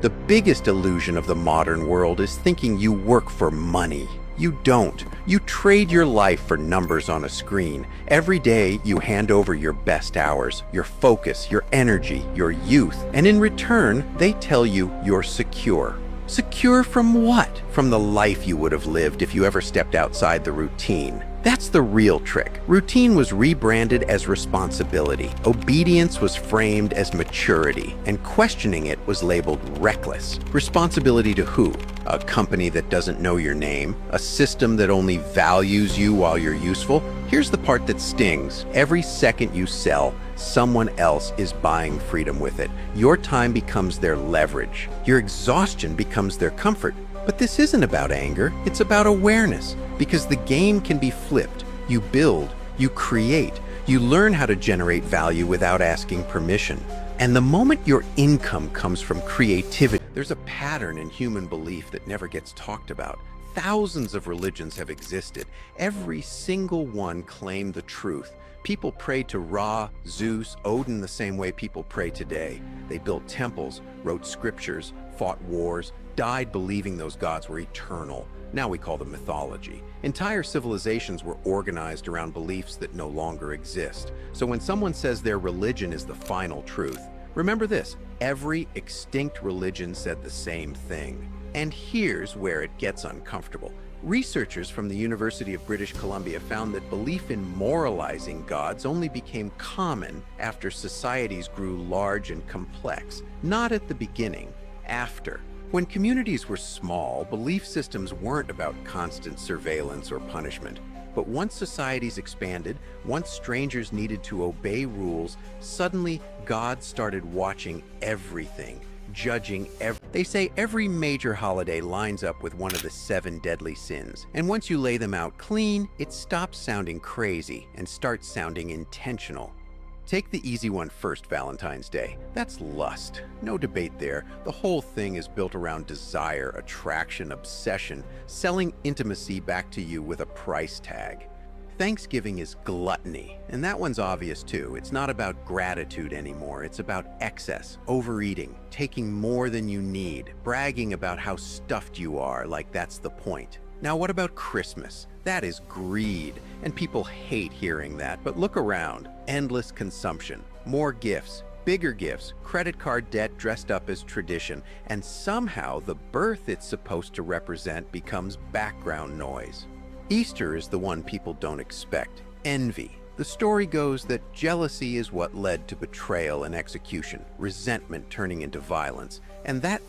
The biggest illusion of the modern world is thinking you work for money. You don't. You trade your life for numbers on a screen. Every day, you hand over your best hours, your focus, your energy, your youth, and in return, they tell you you're secure. Secure from what? From the life you would have lived if you ever stepped outside the routine. That's the real trick. Routine was rebranded as responsibility. Obedience was framed as maturity, and questioning it was labeled reckless. Responsibility to who? A company that doesn't know your name? A system that only values you while you're useful? Here's the part that stings. Every second you sell, someone else is buying freedom with it. Your time becomes their leverage. Your exhaustion becomes their comfort. But this isn't about anger, it's about awareness, because the game can be flipped. You build, you create, you learn how to generate value without asking permission. And the moment your income comes from creativity, there's a pattern in human belief that never gets talked about. Thousands of religions have existed. Every single one claimed the truth. People prayed to Ra, Zeus, Odin the same way people pray today. They built temples, wrote scriptures, fought wars, died believing those gods were eternal. Now we call them mythology. Entire civilizations were organized around beliefs that no longer exist. So when someone says their religion is the final truth, remember this: every extinct religion said the same thing. And here's where it gets uncomfortable. Researchers from the University of British Columbia found that belief in moralizing gods only became common after societies grew large and complex, not at the beginning, after. When communities were small, belief systems weren't about constant surveillance or punishment. But once societies expanded, once strangers needed to obey rules, suddenly God started watching everything, judging They say every major holiday lines up with one of the 7 deadly sins. And once you lay them out clean, it stops sounding crazy and starts sounding intentional. Take the easy one first, Valentine's Day. That's lust. No debate there. The whole thing is built around desire, attraction, obsession, selling intimacy back to you with a price tag. Thanksgiving is gluttony, and that one's obvious too. It's not about gratitude anymore. It's about excess, overeating, taking more than you need, bragging about how stuffed you are, like that's the point. Now, what about Christmas? That is greed, and people hate hearing that, but look around. Endless consumption, more gifts, bigger gifts, credit card debt dressed up as tradition, and somehow the birth it's supposed to represent becomes background noise. Easter is the one people don't expect. Envy. The story goes that jealousy is what led to betrayal and execution, resentment turning into violence, and that